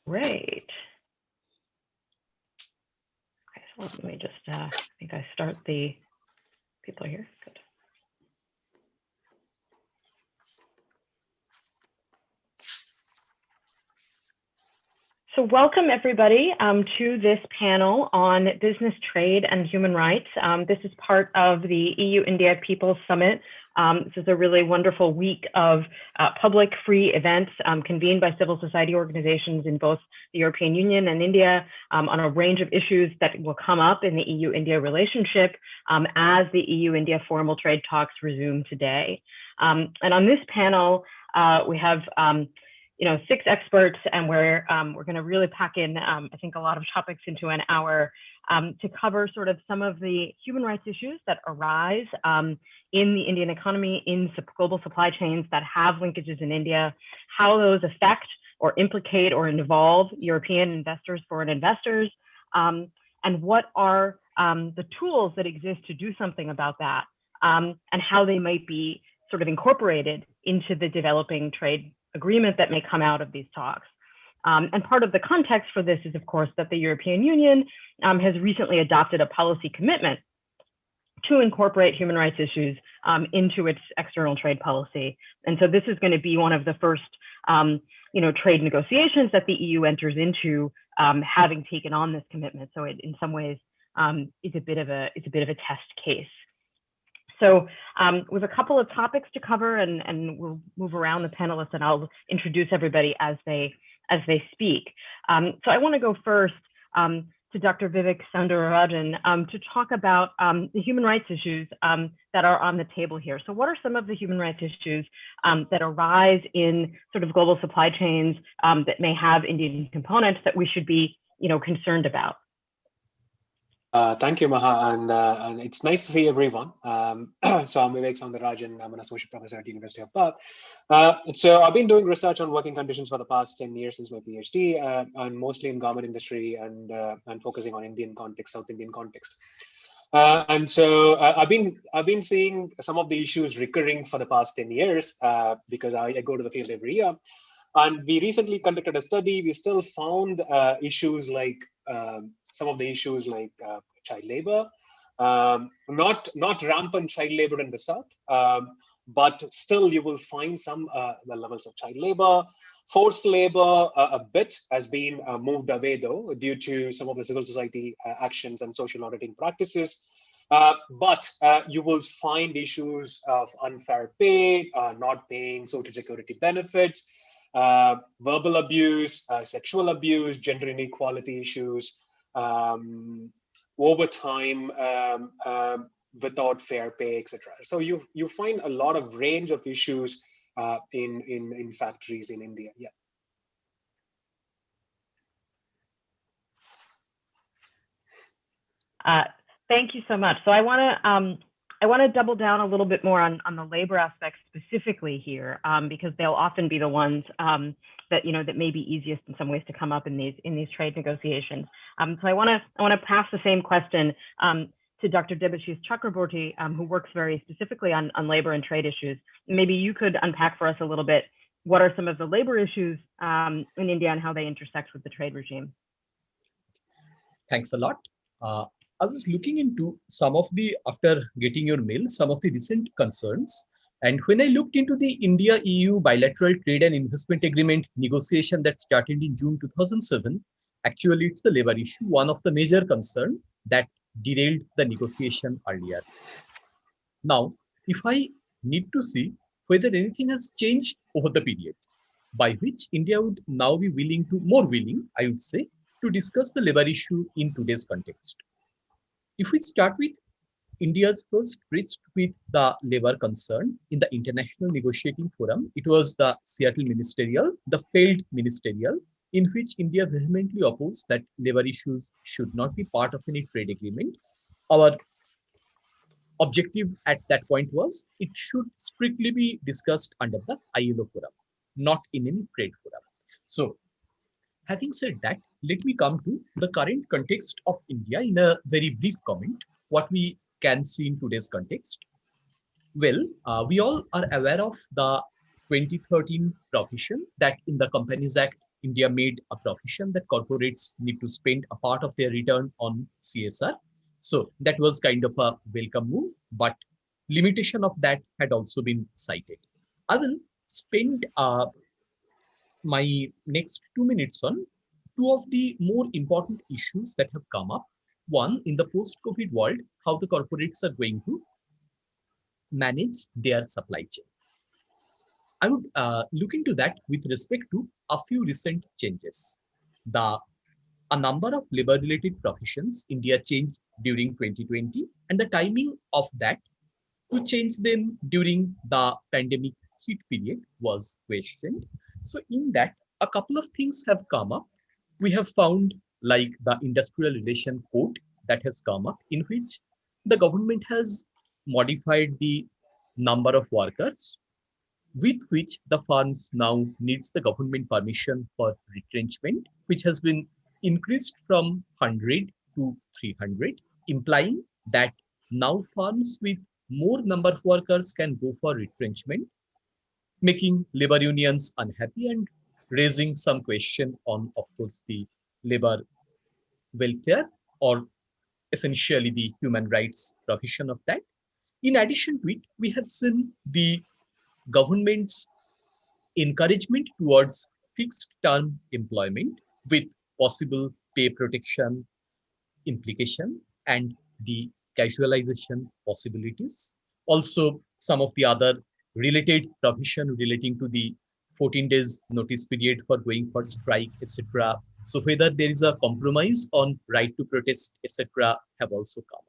Great. Okay, so let me just, I think I start the people here. Good. So welcome everybody to this panel on business, trade, and human rights. This is part of the EU-India People's Summit. This is a really wonderful week of public free events convened by civil society organizations in both the European Union and India on a range of issues that will come up in the EU-India relationship as the EU-India formal trade talks resume today. And on this panel, we have 6 experts, and we're going to really pack in, I think, a lot of topics into an hour to cover sort of some of the human rights issues that arise in the Indian economy, in global supply chains that have linkages in India, how those affect or implicate or involve European investors, foreign investors, and what are the tools that exist to do something about that, and how they might be sort of incorporated into the developing trade agreement that may come out of these talks. And part of the context for this is, of course, that the European Union has recently adopted a policy commitment to incorporate human rights issues into its external trade policy. And so this is going to be one of the first trade negotiations that the EU enters into, having taken on this commitment. So it, in some ways, is a bit of a test case. So we have a couple of topics to cover, and we'll move around the panelists, and I'll introduce everybody as they speak. So I want to go first to Dr. Vivek Soundararajan to talk about the human rights issues that are on the table here. So what are some of the human rights issues that arise in sort of global supply chains that may have Indian components that we should be, concerned about? Thank you, Maha, and it's nice to see everyone. So I'm Vivek Soundararajan. I'm an associate professor at the University of Perth. So I've been doing research on working conditions for the past 10 years since my PhD, and mostly in garment industry and focusing on Indian context, South Indian context. And so I've been seeing some of the issues recurring for the past 10 years because I go to the field every year. And we recently conducted a study. We still found issues like some of the issues like child labor, not rampant child labor in the South, but still you will find some levels of child labor. Forced labor a bit has been moved away though, due to some of the civil society actions and social auditing practices. But you will find issues of unfair pay, not paying social security benefits, verbal abuse, sexual abuse, gender inequality issues, overtime without fair pay, etc. So you find a lot of range of issues in factories in India. Yeah. Thank you so much. So I want to double down a little bit more on the labor aspects specifically here, because they'll often be the ones that may be easiest in some ways to come up in these trade negotiations. So I want to pass the same question to Dr. Debashis Chakraborty, who works very specifically on labor and trade issues. Maybe you could unpack for us a little bit what are some of the labor issues in India and how they intersect with the trade regime. Thanks a lot. I was looking into after getting your mail, some of the recent concerns. And when I looked into the India-EU bilateral trade and investment agreement negotiation that started in June 2007, actually it's the labor issue, one of the major concerns that derailed the negotiation earlier. Now, if I need to see whether anything has changed over the period, by which India would now be more willing, I would say, to discuss the labor issue in today's context. If we start with India's first reached with the labor concern in the International Negotiating Forum, it was the Seattle Ministerial, the failed Ministerial, in which India vehemently opposed that labor issues should not be part of any trade agreement. Our objective at that point was it should strictly be discussed under the ILO forum, not in any trade forum. So, having said that, let me come to the current context of India in a very brief comment, what we can see in today's context. Well, we all are aware of the 2013 provision that in the Companies Act India made a provision that corporates need to spend a part of their return on CSR. So that was kind of a welcome move, but limitation of that had also been cited. I will spend my next 2 minutes on two of the more important issues that have come up. One, in the post-COVID world, how the corporates are going to manage their supply chain. I would look into that with respect to a few recent changes. A number of labor-related professions India changed during 2020, and the timing of that to change them during the pandemic heat period was questioned. So in that, a couple of things have come up. We have found like the Industrial Relation Code that has come up, in which the government has modified the number of workers with which the firms now needs the government permission for retrenchment, which has been increased from 100 to 300, implying that now firms with more number of workers can go for retrenchment, making labor unions unhappy and raising some question on, of course, the labor welfare or essentially the human rights provision of that. In addition to it, we have seen the government's encouragement towards fixed term employment with possible pay protection implication and the casualization possibilities. Also, some of the other related provision relating to the 14 days notice period for going for strike, etc. So whether there is a compromise on right to protest, etc. have also come.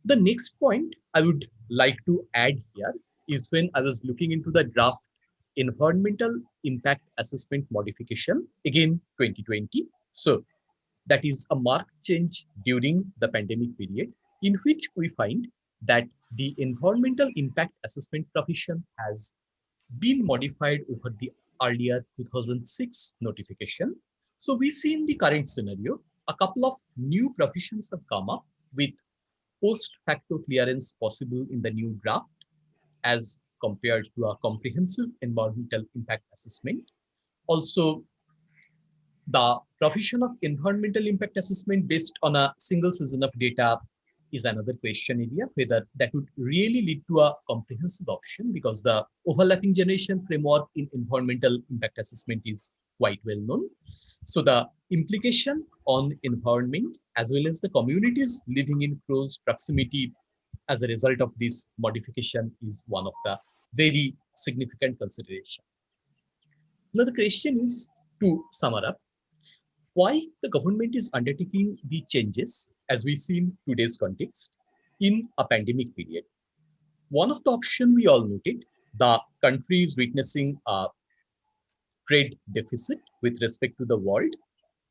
The next point I would like to add here is when I was looking into the draft environmental impact assessment modification, again 2020. So that is a marked change during the pandemic period, in which we find that the environmental impact assessment provision has been modified over the earlier 2006 notification. So we see in the current scenario, a couple of new provisions have come up with post facto clearance possible in the new draft as compared to a comprehensive environmental impact assessment. Also, the provision of environmental impact assessment based on a single season of data is another question area, whether that would really lead to a comprehensive option, because the overlapping generation framework in environmental impact assessment is quite well known. So the implication on environment as well as the communities living in close proximity as a result of this modification is one of the very significant consideration. Now the question is, to sum up, why the government is undertaking the changes as we see in today's context in a pandemic period. One of the options we all noted, the country is witnessing a trade deficit with respect to the world,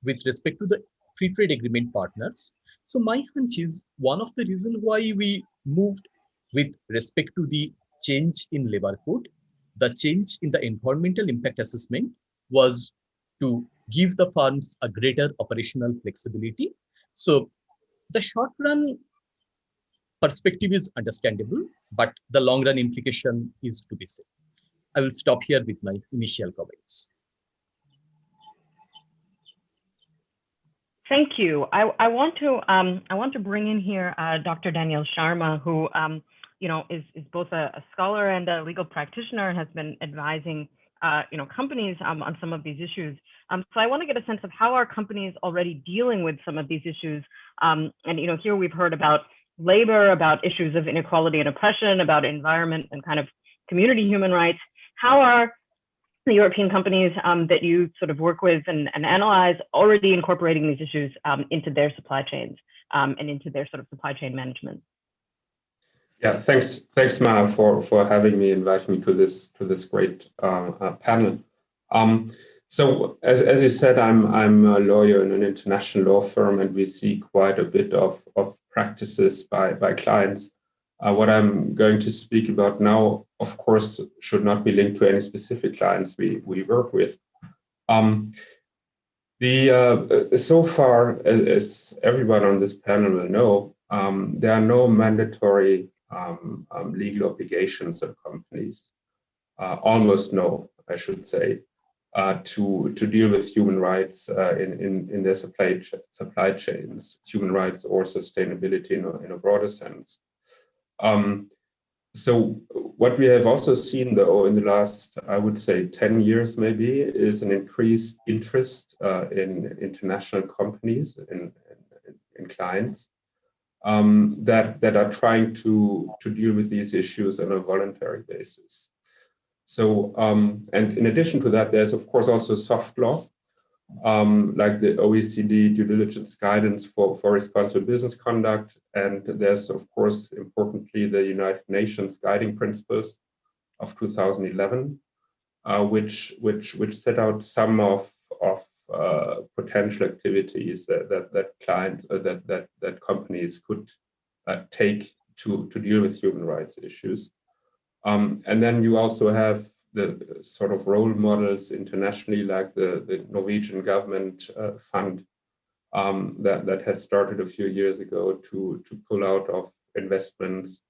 with respect to the free trade agreement partners. So my hunch is one of the reasons why we moved with respect to the change in labor code, the change in the environmental impact assessment was to give the firms a greater operational flexibility. So the short run perspective is understandable, but the long run implication is to be seen. I will stop here with my initial comments. Thank you. I want to bring in here Dr. Danielle Sharma, who is both a scholar and a legal practitioner and has been advising companies on some of these issues. So I want to get a sense of how are companies already dealing with some of these issues. And here we've heard about labor, about issues of inequality and oppression, about environment and kind of community human rights. How are the European companies that you sort of work with and analyze already incorporating these issues into their supply chains and into their sort of supply chain management? Yeah, thanks, Maha, for having me, inviting me to this great panel. So as you said, I'm a lawyer in an international law firm, and we see quite a bit of practices by clients. What I'm going to speak about now, of course, should not be linked to any specific clients we work with. So far, as everyone on this panel will know, there are no mandatory legal obligations on companies. Almost no, I should say. to deal with human rights in their supply chains, human rights or sustainability in a broader sense. So what we have also seen, though, in the last, I would say, 10 years maybe, is an increased interest in international companies, in clients, that are trying to deal with these issues on a voluntary basis. So, and in addition to that, there's of course also soft law, like the OECD due diligence guidance for responsible business conduct. And there's of course, importantly, the United Nations guiding principles of 2011, which set out some of potential activities that clients that companies could take to deal with human rights issues. And then you also have the sort of role models internationally, like the Norwegian government fund that has started a few years ago to pull out of investments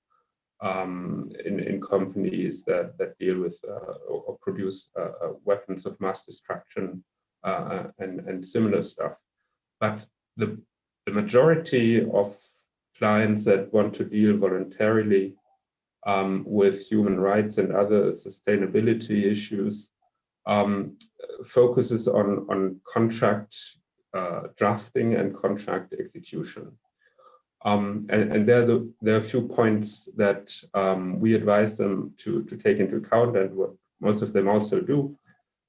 in companies that deal with or produce weapons of mass destruction and similar stuff. But the majority of clients that want to deal voluntarily with human rights and other sustainability issues focuses on contract drafting and contract execution. And there are a few points that we advise them to take into account, and what most of them also do.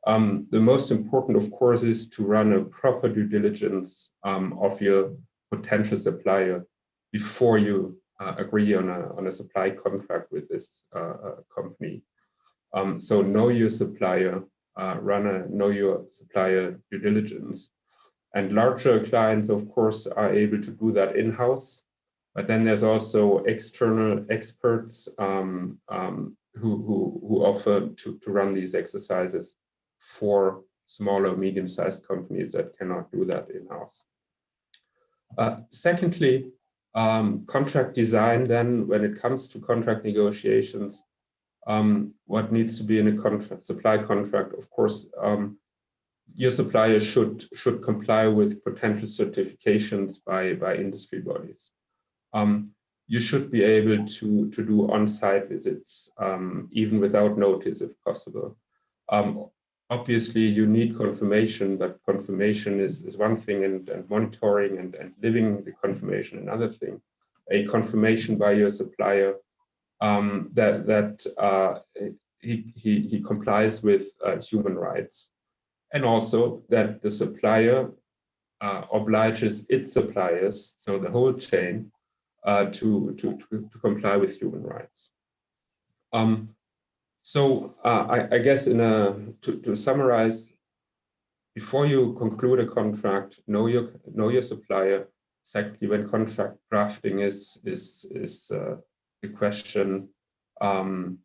The most important, of course, is to run a proper due diligence of your potential supplier before you agree on a supply contract with this company. So know your supplier, know your supplier due diligence. And larger clients, of course, are able to do that in-house. But then there's also external experts who offer to run these exercises for smaller, medium-sized companies that cannot do that in-house. Secondly, contract design, then, when it comes to contract negotiations, what needs to be in a supply contract, of course, your supplier should comply with potential certifications by industry bodies. You should be able to do on-site visits, even without notice if possible. Obviously, you need confirmation, but confirmation is one thing, and monitoring and living the confirmation another thing. A confirmation by your supplier that he complies with human rights, and also that the supplier obliges its suppliers, so the whole chain, to comply with human rights. So I guess to summarize, before you conclude a contract, know your supplier. Secondly, when contract drafting is the question, have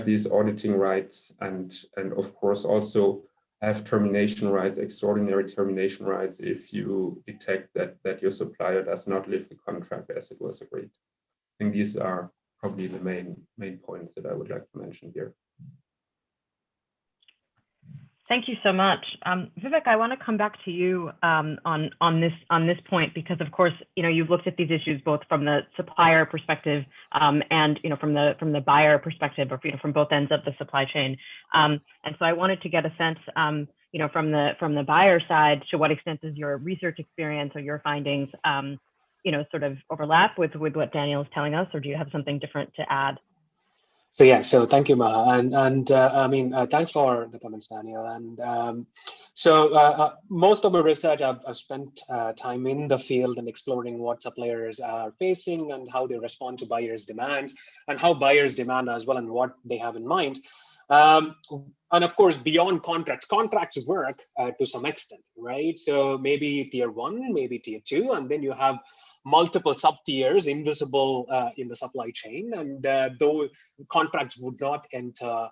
these auditing rights, and of course also have termination rights, extraordinary termination rights, if you detect that your supplier does not live the contract as it was agreed. I think these are probably the main points that I would like to mention here. Thank you so much, Vivek. I want to come back to you on this point, because of course, you've looked at these issues both from the supplier perspective and from the buyer perspective, or from both ends of the supply chain. And so I wanted to get a sense, from the buyer side, to what extent does your research experience or your findings, sort of overlap with what Daniel is telling us, or do you have something different to add? So yeah, so thank you, Maha, and I mean, thanks for the comments, Daniel. And so most of my research, I've spent time in the field and exploring what suppliers are facing and how they respond to buyers' demands, and how buyers demand as well, and what they have in mind. And of course, beyond contracts work to some extent, right? So maybe tier 1, maybe tier 2, and then you have multiple sub-tiers invisible in the supply chain, and though contracts would not enter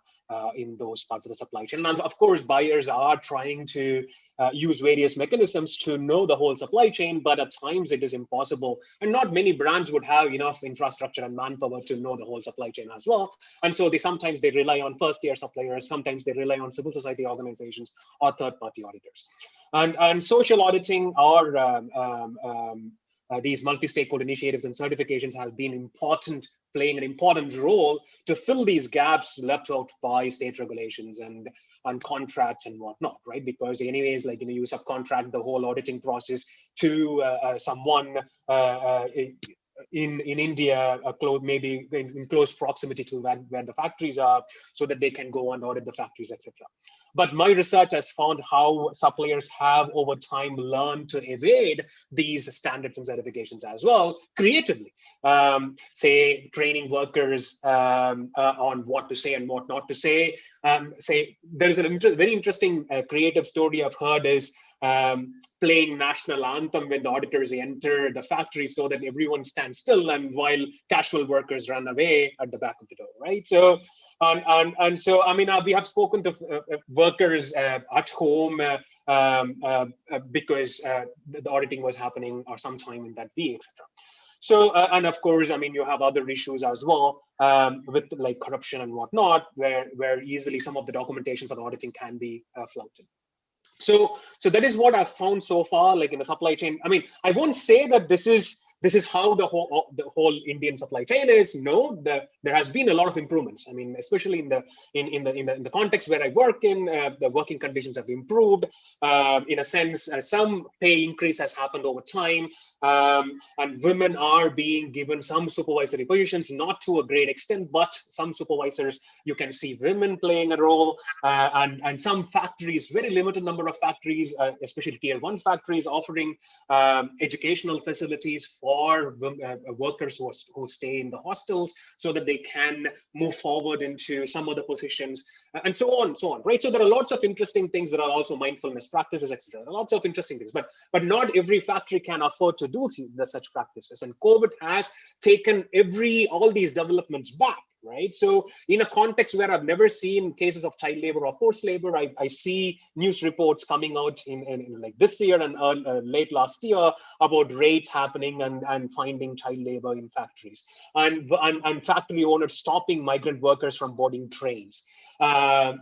in those parts of the supply chain. And of course, buyers are trying to use various mechanisms to know the whole supply chain, but at times it is impossible. And not many brands would have enough infrastructure and manpower to know the whole supply chain as well. And so sometimes they rely on first-tier suppliers, sometimes they rely on civil society organizations or third-party auditors. And social auditing or these multi-stakeholder initiatives and certifications has been playing an important role to fill these gaps left out by state regulations and contracts and whatnot, right? Because anyways, like, you subcontract the whole auditing process to someone in India, maybe in close proximity to where the factories are, so that they can go and audit the factories, etc. But my research has found how suppliers have over time learned to evade these standards and certifications as well, creatively. Say training workers on what to say and what not to say. Say there's a very interesting creative story I've heard is playing national anthem when the auditors enter the factory so that everyone stands still, and while casual workers run away at the back of the door, right? So, and so, I mean, we have spoken to workers at home because the auditing was happening or sometime in that week, etc. So, and of course, I mean, you have other issues as well with like corruption and whatnot, where easily some of the documentation for the auditing can be flouted. So that is what I've found so far, like in the supply chain. I mean, I won't say that this is how the whole Indian supply chain is. No, there has been a lot of improvements. I mean, especially in the context where I work in, the working conditions have improved. In a sense, some pay increase has happened over time, and women are being given some supervisory positions, not to a great extent, but some supervisors you can see women playing a role, and some factories, very limited number of factories, especially tier 1 factories, offering educational facilities for workers who stay in the hostels, so that they can move forward into some other positions, and so on, right? So there are lots of interesting things. There are also mindfulness practices, etc. Lots of interesting things, but not every factory can afford to do such practices. And COVID has taken all these developments back, right? So in a context where I've never seen cases of child labor or forced labor, I see news reports coming out in like this year and late last year about raids happening and finding child labor in factories, and factory owners stopping migrant workers from boarding trains, who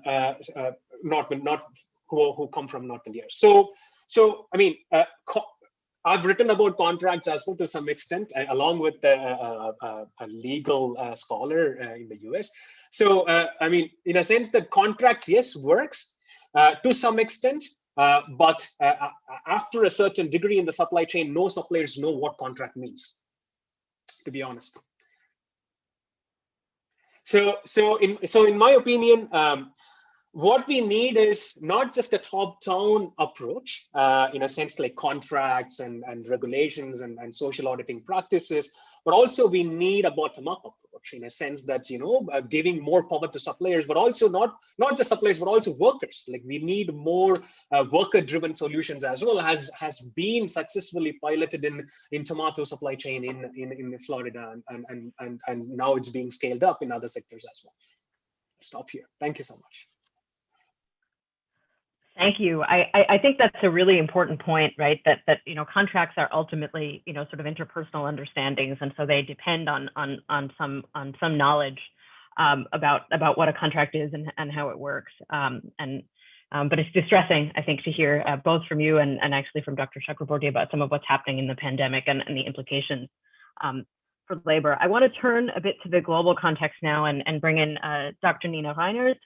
come from North India. So I mean, I've written about contracts as well to some extent, along with a legal scholar in the US. So, I mean, in a sense that contracts, yes, works to some extent, but after a certain degree in the supply chain, no suppliers know what contract means, to be honest. So in my opinion, what we need is not just a top-down approach, in a sense like contracts and regulations and social auditing practices, but also we need a bottom-up approach, in a sense that, giving more power to suppliers, but also not just suppliers, but also workers. Like, we need more worker-driven solutions as well, has been successfully piloted in tomato supply chain in Florida, and now it's being scaled up in other sectors as well. I'll stop here. Thank you so much. Thank you. I think that's a really important point, right? That contracts are ultimately sort of interpersonal understandings, and so they depend on some knowledge about what a contract is and how it works. But it's distressing, I think, to hear both from you and actually from Dr. Chakraborty about some of what's happening in the pandemic and the implications for labor. I want to turn a bit to the global context now and bring in Dr. Nina Reiners,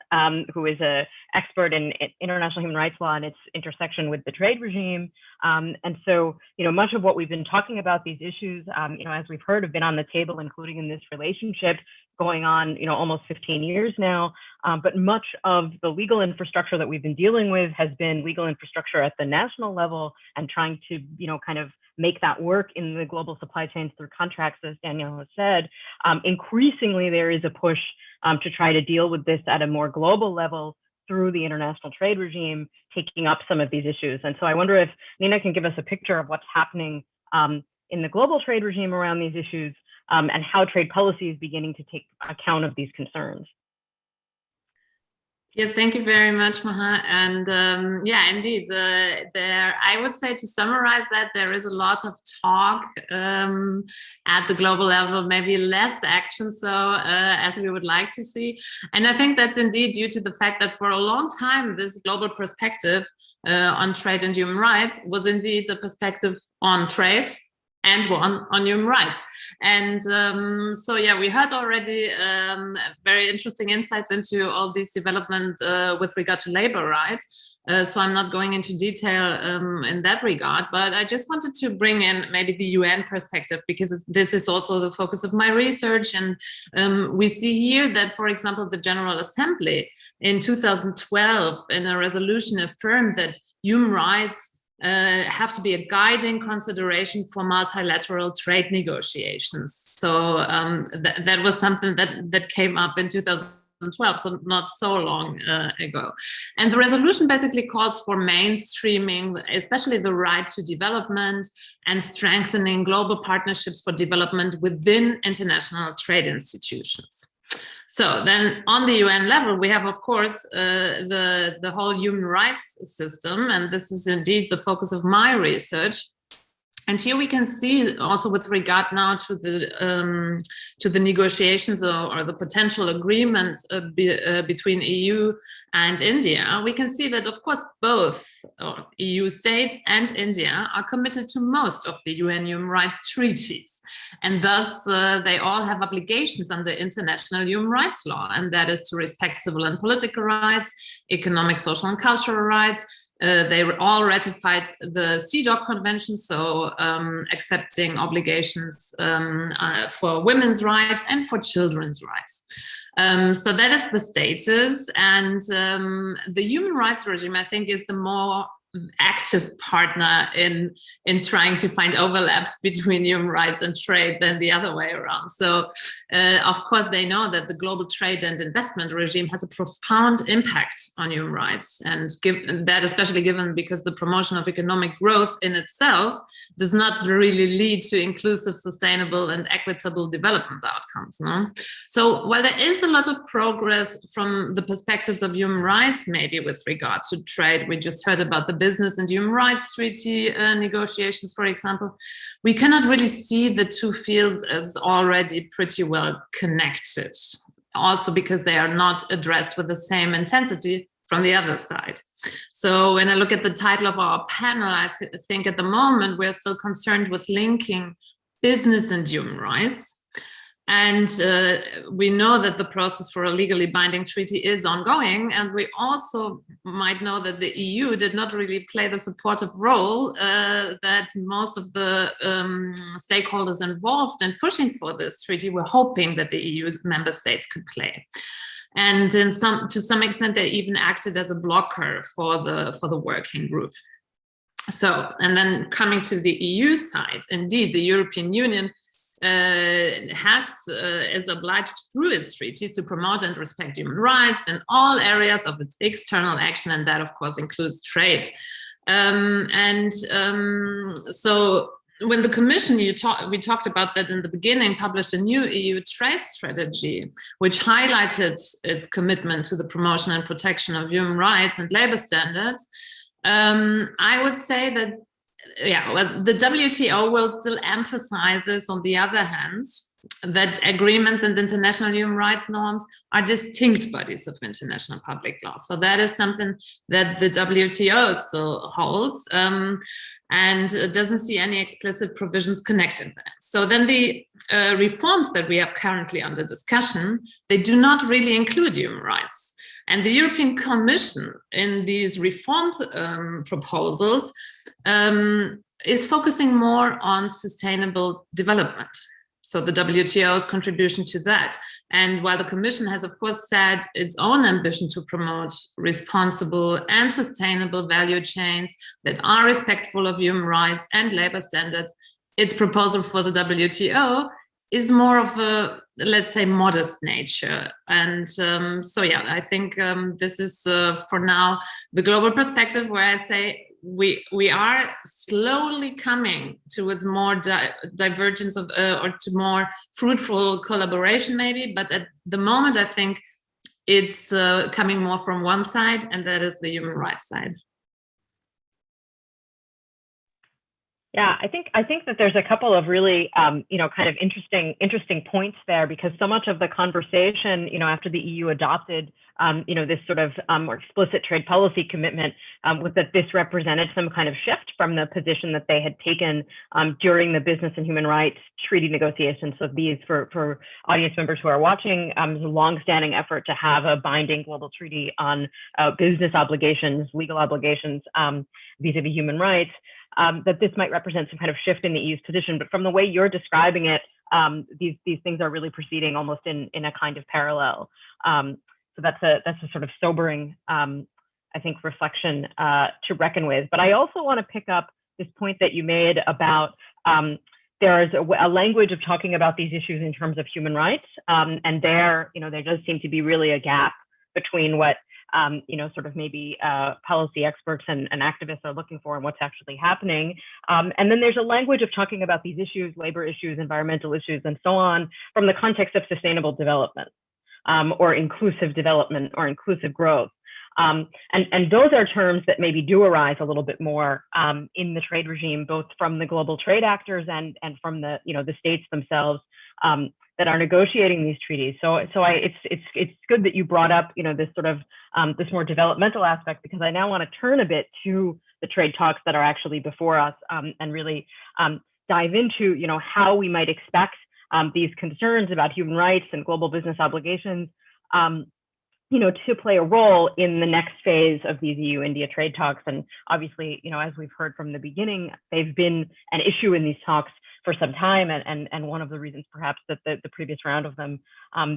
who is an expert in international human rights law and its intersection with the trade regime. And so, much of what we've been talking about, these issues, as we've heard, have been on the table, including in this relationship going on, almost 15 years now. But much of the legal infrastructure that we've been dealing with has been legal infrastructure at the national level and trying to, kind of make that work in the global supply chains through contracts, as Daniel has said. Increasingly, there is a push to try to deal with this at a more global level through the international trade regime, taking up some of these issues. And so I wonder if Nina can give us a picture of what's happening in the global trade regime around these issues, and how trade policy is beginning to take account of these concerns. Yes, thank you very much, Maha. And yeah, indeed, I would say, to summarize that, there is a lot of talk at the global level, maybe less action, so as we would like to see. And I think that's indeed due to the fact that for a long time, this global perspective on trade and human rights was indeed a perspective on trade and one on human rights. And so, yeah, we heard already very interesting insights into all these developments with regard to labor rights. So I'm not going into detail in that regard, but I just wanted to bring in maybe the UN perspective, because this is also the focus of my research. And we see here that, for example, the General Assembly in 2012 in a resolution affirmed that human rights have to be a guiding consideration for multilateral trade negotiations. So that was something that came up in 2012, so not so long ago. And the resolution basically calls for mainstreaming, especially the right to development, and strengthening global partnerships for development within international trade institutions. So then on the UN level, we have, of course, the whole human rights system, and this is indeed the focus of my research. And here we can see also, with regard now to the negotiations or the potential agreements between EU and India, we can see that, of course, both EU states and India are committed to most of the UN human rights treaties. And thus, they all have obligations under international human rights law, and that is to respect civil and political rights, economic, social, and cultural rights. They all ratified the CEDAW Convention, so accepting obligations for women's rights and for children's rights. So that is the status. And the human rights regime, I think, is the more active partner in trying to find overlaps between human rights and trade than the other way around. So of course they know that the global trade and investment regime has a profound impact on human rights, and that especially given because the promotion of economic growth in itself does not really lead to inclusive, sustainable, and equitable development outcomes. No? So while there is a lot of progress from the perspectives of human rights, maybe with regard to trade, we just heard about the Business and Human Rights Treaty negotiations, for example, we cannot really see the two fields as already pretty well connected, also because they are not addressed with the same intensity from the other side. So when I look at the title of our panel, I think at the moment we're still concerned with linking business and human rights. And we know that the process for a legally binding treaty is ongoing. And we also might know that the EU did not really play the supportive role that most of the stakeholders involved in pushing for this treaty were hoping that the EU member states could play. And to some extent, they even acted as a blocker for the working group. So, and then coming to the EU side, indeed, the European Union is obliged through its treaties to promote and respect human rights in all areas of its external action, and that, of course, includes trade. So when the Commission, we talked about that in the beginning, published a new EU trade strategy, which highlighted its commitment to the promotion and protection of human rights and labor standards, I would say that the WTO will still emphasizes, on the other hand, that agreements and international human rights norms are distinct bodies of international public law. So that is something that the WTO still holds and doesn't see any explicit provisions connected there. So then the reforms that we have currently under discussion, they do not really include human rights. And the European Commission in these reform proposals is focusing more on sustainable development. So the WTO's contribution to that. And while the Commission has, of course, said its own ambition to promote responsible and sustainable value chains that are respectful of human rights and labor standards, its proposal for the WTO is more of a, let's say, modest nature. And so, yeah, I think this is for now the global perspective, where I say we are slowly coming towards more divergence of or to more fruitful collaboration maybe, but at the moment I think it's coming more from one side, and that is the human rights side. Yeah, I think that there's a couple of really, you know, kind of interesting points there, because so much of the conversation, you know, after the EU adopted, you know, this sort of more explicit trade policy commitment, was that this represented some kind of shift from the position that they had taken during the business and human rights treaty negotiations. So these, for audience members who are watching, is a longstanding effort to have a binding global treaty on business obligations, legal obligations vis-a-vis human rights. That this might represent some kind of shift in the EU's position, but from the way you're describing it, these things are really proceeding almost in a kind of parallel. So that's a sort of sobering, I think, reflection to reckon with. But I also want to pick up this point that you made about there is a language of talking about these issues in terms of human rights, and there, you know, there does seem to be really a gap between what you know, sort of maybe policy experts and activists are looking for and what's actually happening. And then there's a language of talking about these issues, labor issues, environmental issues, and so on, from the context of sustainable development or inclusive development or inclusive growth. And those are terms that maybe do arise a little bit more in the trade regime, both from the global trade actors and from the, you know, the states themselves that are negotiating these treaties. So it's good that you brought up, you know, this sort of this more developmental aspect, because I now want to turn a bit to the trade talks that are actually before us and really dive into, you know, how we might expect these concerns about human rights and global business obligations, you know, to play a role in the next phase of these EU-India trade talks. And obviously, you know, as we've heard from the beginning, they've been an issue in these talks for some time, and one of the reasons perhaps that the previous round of them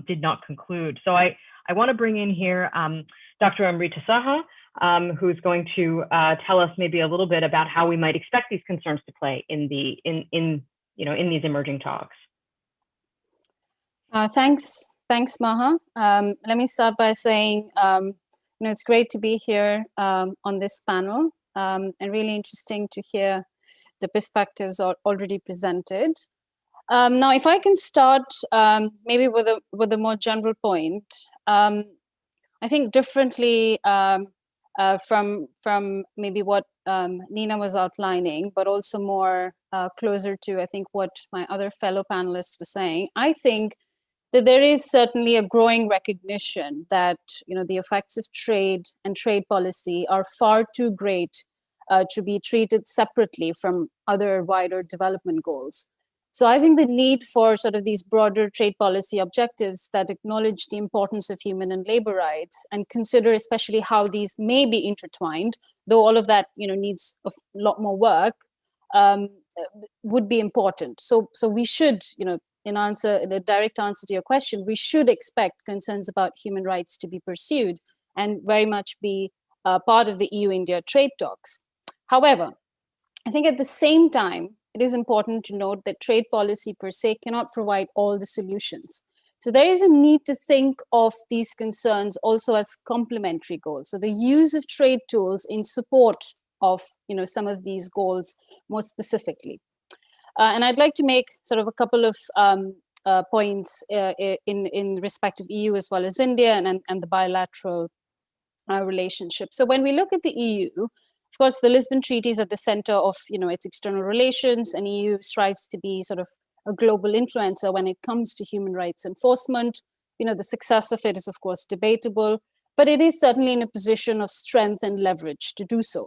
did not conclude. So I want to bring in here Dr. Amrita Saha, who's going to tell us maybe a little bit about how we might expect these concerns to play in these emerging talks. Thanks, Maha. Let me start by saying, you know, it's great to be here on this panel, and really interesting to hear the perspectives are already presented. Now, if I can start maybe with a more general point, I think differently from maybe what Nina was outlining, but also more closer to, I think, what my other fellow panelists were saying. I think that there is certainly a growing recognition that, you know, the effects of trade and trade policy are far too great to be treated separately from other wider development goals. So I think the need for sort of these broader trade policy objectives that acknowledge the importance of human and labor rights and consider especially how these may be intertwined, though all of that, you know, needs a lot more work, would be important. So we should, you know, in the direct answer to your question, we should expect concerns about human rights to be pursued and very much be part of the EU-India trade talks. However, I think at the same time, it is important to note that trade policy per se cannot provide all the solutions. So there is a need to think of these concerns also as complementary goals. So the use of trade tools in support of, you know, some of these goals more specifically. And I'd like to make sort of a couple of points in respect of EU as well as India and the bilateral relationship. So when we look at the EU, of course, the Lisbon Treaty is at the center of, you know, its external relations, and EU strives to be sort of a global influencer when it comes to human rights enforcement. You know, the success of it is, of course, debatable, but it is certainly in a position of strength and leverage to do so.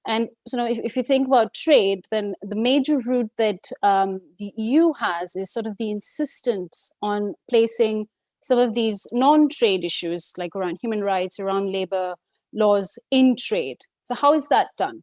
And so if you think about trade, then the major route that the EU has is sort of the insistence on placing some of these non-trade issues, like around human rights, around labor laws, in trade. So how is that done?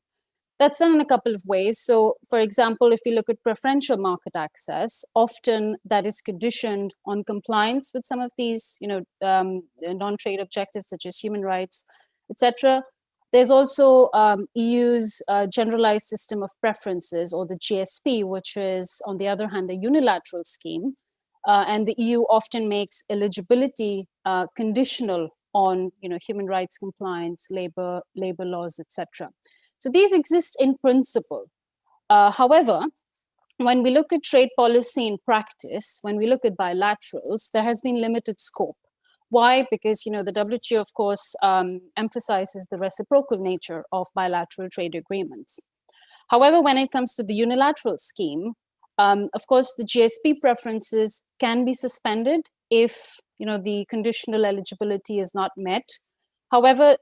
That's done in a couple of ways. So for example, if you look at preferential market access, often that is conditioned on compliance with some of these, you know, non-trade objectives such as human rights, etc. There's also EU's generalized system of preferences, or the GSP, which is, on the other hand, a unilateral scheme. And the EU often makes eligibility conditional on, you know, human rights compliance, labor laws, etc. So these exist in principle. However, when we look at trade policy in practice, when we look at bilaterals, there has been limited scope. Why? Because, you know, the WTO, of course, emphasizes the reciprocal nature of bilateral trade agreements. However, when it comes to the unilateral scheme, of course, the GSP preferences can be suspended if, you know, the conditional eligibility is not met. However,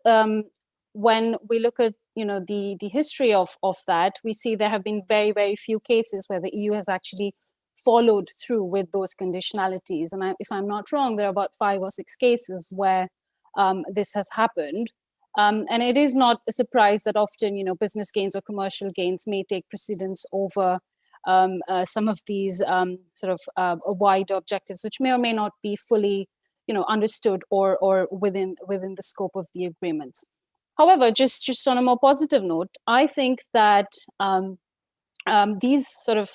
when we look at, you know, the history of that, we see there have been very, very few cases where the EU has actually followed through with those conditionalities. And if I'm not wrong, there are about 5 or 6 cases where this has happened. And it is not a surprise that often, you know, business gains or commercial gains may take precedence over some of these sort of wide objectives, which may or may not be fully, you know, understood or within the scope of the agreements. However, just on a more positive note, I think that these sort of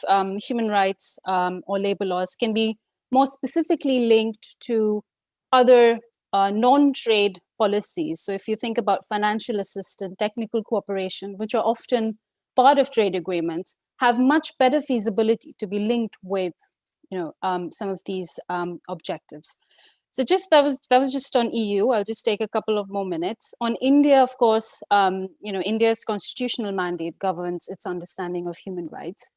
human rights or labor laws can be more specifically linked to other non-trade policies. So if you think about financial assistance, technical cooperation, which are often part of trade agreements, have much better feasibility to be linked with, you know, some of these objectives. So just that was just on EU. I'll just take a couple of more minutes. On India, of course, you know, India's constitutional mandate governs its understanding of human rights.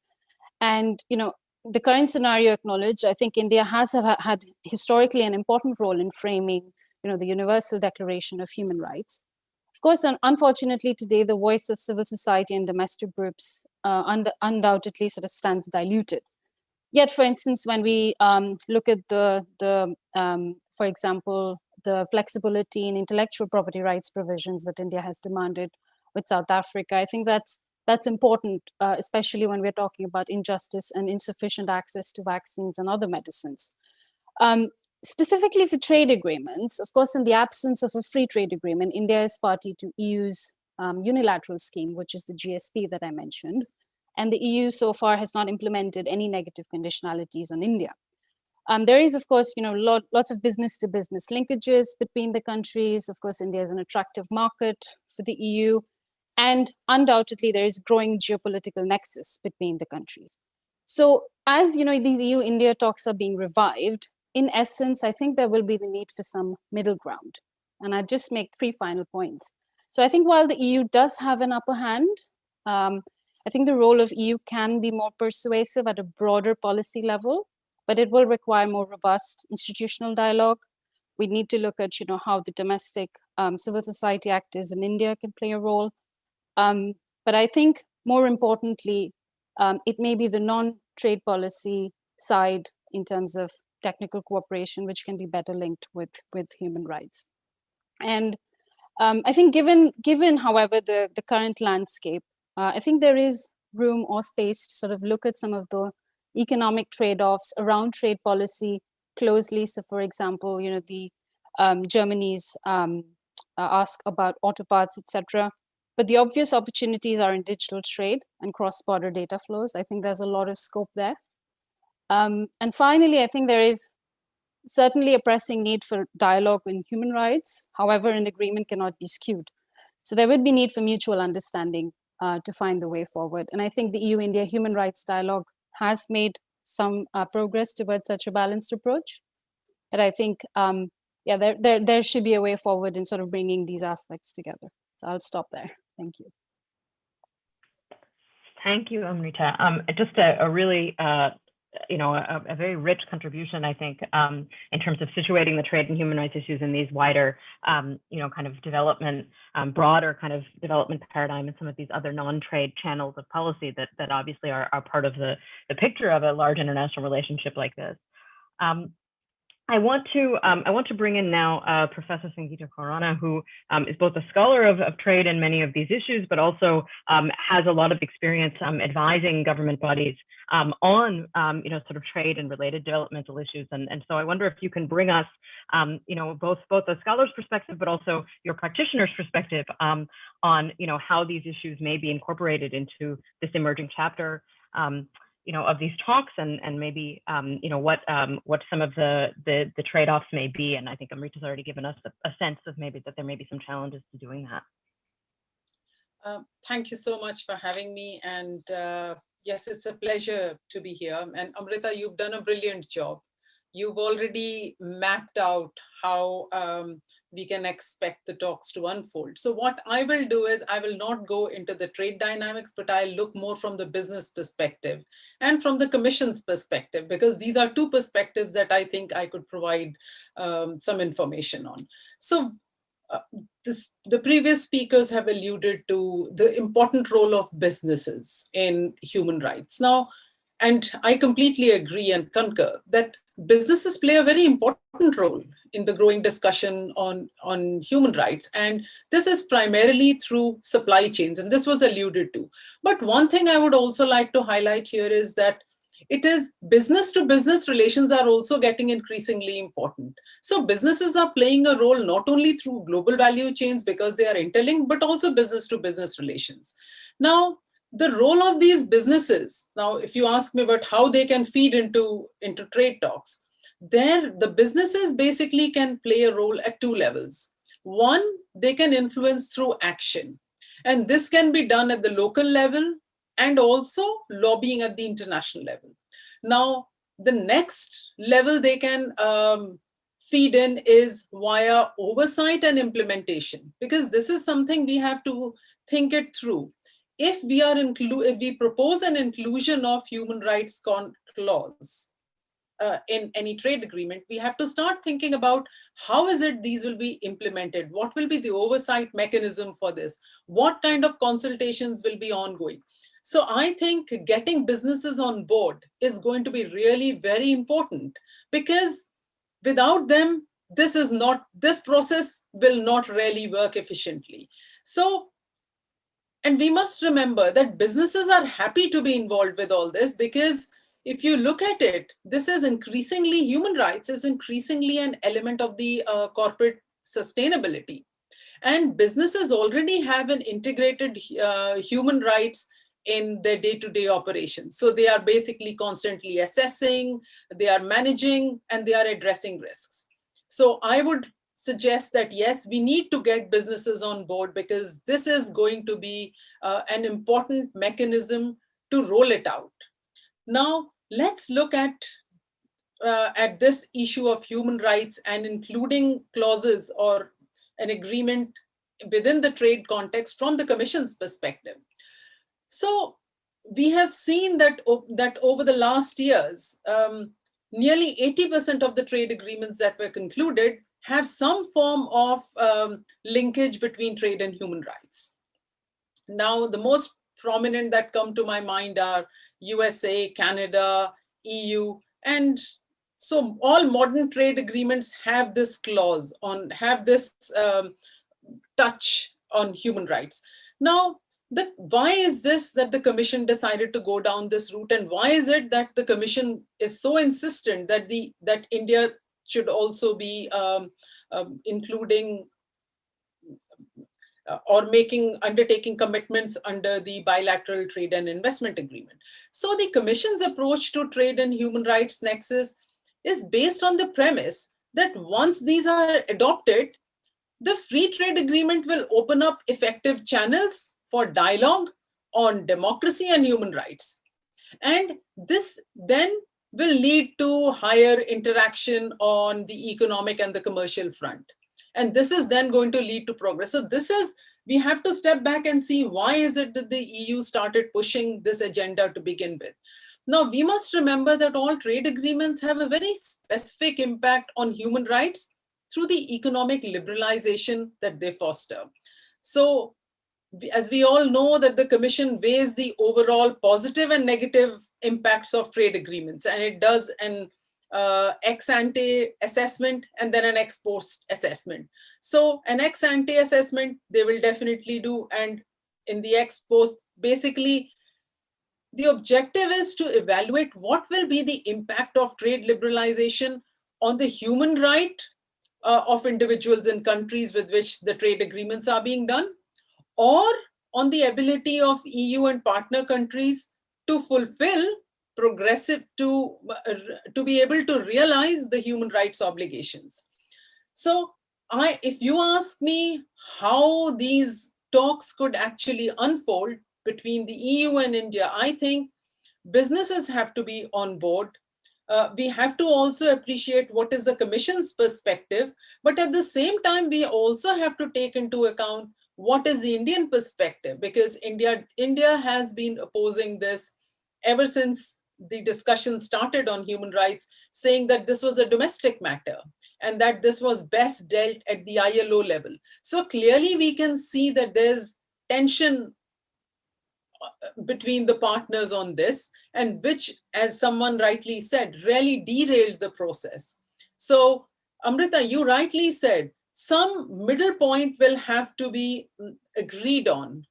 And, you know, the current scenario acknowledged, I think India has had historically an important role in framing, you know, the Universal Declaration of Human Rights. Of course, unfortunately, today, the voice of civil society and domestic groups undoubtedly sort of stands diluted. Yet, for instance, when we look at for example, the flexibility in intellectual property rights provisions that India has demanded with South Africa, I think that's important, especially when we're talking about injustice and insufficient access to vaccines and other medicines. Specifically for trade agreements, of course, in the absence of a free trade agreement, India is party to EU's unilateral scheme, which is the GSP that I mentioned. And the EU so far has not implemented any negative conditionalities on India. There is, of course, you know, lots of business-to-business linkages between the countries. Of course, India is an attractive market for the EU. And undoubtedly, there is growing geopolitical nexus between the countries. So as, you know, these EU-India talks are being revived, in essence, I think there will be the need for some middle ground. And I'll just make 3 final points. So I think while the EU does have an upper hand, I think the role of EU can be more persuasive at a broader policy level, but it will require more robust institutional dialogue. We need to look at, you know, how the domestic civil society actors in India can play a role. But I think more importantly, it may be the non-trade policy side in terms of technical cooperation, which can be better linked with human rights. And I think given, however, the current landscape, I think there is room or space to sort of look at some of the economic trade-offs around trade policy closely. So, for example, you know, the Germany's ask about auto parts, etc. But the obvious opportunities are in digital trade and cross-border data flows. I think there's a lot of scope there. And finally, I think there is certainly a pressing need for dialogue in human rights. However, an agreement cannot be skewed. So there would be need for mutual understanding to find the way forward. And I think the EU-India human rights dialogue has made some progress towards such a balanced approach. But I think, yeah, there should be a way forward in sort of bringing these aspects together. So I'll stop there. Thank you. Thank you, Amrita. Just a really, you know, a very rich contribution, I think, in terms of situating the trade and human rights issues in these wider, you know, kind of development, broader kind of development paradigm and some of these other non-trade channels of policy that obviously are part of the picture of a large international relationship like this. I want to bring in now Professor Sangeeta Khorana, who is both a scholar of trade and many of these issues, but also has a lot of experience advising government bodies on you know, sort of trade and related developmental issues. And so I wonder if you can bring us you know, both a scholar's perspective, but also your practitioner's perspective on you know, how these issues may be incorporated into this emerging chapter. You know, of these talks, and maybe you know, what some of the trade-offs may be. And I think Amrita's already given us a sense of maybe that there may be some challenges to doing that. Thank you so much for having me. And yes, it's a pleasure to be here. And Amrita, you've done a brilliant job. you've already mapped out how we can expect the talks to unfold. So what I will do is I will not go into the trade dynamics, but I'll look more from the business perspective and from the Commission's perspective, because these are two perspectives that I think I could provide some information on. So the previous speakers have alluded to the important role of businesses in human rights. Now, and I completely agree and concur that businesses play a very important role in the growing discussion on human rights. And this is primarily through supply chains, and this was alluded to. But one thing I would also like to highlight here is that it is business to business relations are also getting increasingly important. So businesses are playing a role not only through global value chains because they are interlinked, but also business to business relations. Now, the role of these businesses, now, if you ask me about how they can feed into trade talks, there the businesses basically can play a role at two levels. One, they can influence through action. And this can be done at the local level and also lobbying at the international level. Now, the next level they can feed in is via oversight and implementation, because this is something we have to think it through. If we propose an inclusion of human rights clause in any trade agreement, we have to start thinking about how is it these will be implemented? What will be the oversight mechanism for this? What kind of consultations will be ongoing? So I think getting businesses on board is going to be really very important, because without them, this process will not really work efficiently. So, and we must remember that businesses are happy to be involved with all this, because if you look at it, this is increasingly, human rights is increasingly an element of the corporate sustainability. And businesses already have an integrated human rights in their day-to-day operations. So they are basically constantly assessing, they are managing, and they are addressing risks. So I would suggest that, yes, we need to get businesses on board, because this is going to be an important mechanism to roll it out. Now, let's look at this issue of human rights and including clauses or an agreement within the trade context from the Commission's perspective. So we have seen that over the last years, nearly 80% of the trade agreements that were concluded have some form of linkage between trade and human rights. Now, the most prominent that come to my mind are USA, Canada, EU, and so all modern trade agreements have this clause have this touch on human rights. Now, why is this that the Commission decided to go down this route, and why is it that the Commission is so insistent that India should also be including or undertaking commitments under the bilateral trade and investment agreement? So the Commission's approach to trade and human rights nexus is based on the premise that once these are adopted, the free trade agreement will open up effective channels for dialogue on democracy and human rights. And this then will lead to higher interaction on the economic and the commercial front. And this is then going to lead to progress. So we have to step back and see why is it that the EU started pushing this agenda to begin with. Now, we must remember that all trade agreements have a very specific impact on human rights through the economic liberalization that they foster. So, as we all know, that the Commission weighs the overall positive and negative impacts of trade agreements, and it does an ex ante assessment and then an ex post assessment. So an ex ante assessment they will definitely do, and in the ex post, basically the objective is to evaluate what will be the impact of trade liberalization on the human right of individuals in countries with which the trade agreements are being done, or on the ability of EU and partner countries to fulfill to be able to realize the human rights obligations. So if you ask me how these talks could actually unfold between the EU and India, I think businesses have to be on board. We have to also appreciate what is the Commission's perspective, but at the same time, we also have to take into account what is the Indian perspective, because India has been opposing this ever since the discussion started on human rights, saying that this was a domestic matter and that this was best dealt at the ILO level. So clearly we can see that there's tension between the partners on this, and which, as someone rightly said, really derailed the process. So Amrita, you rightly said, some middle point will have to be agreed on.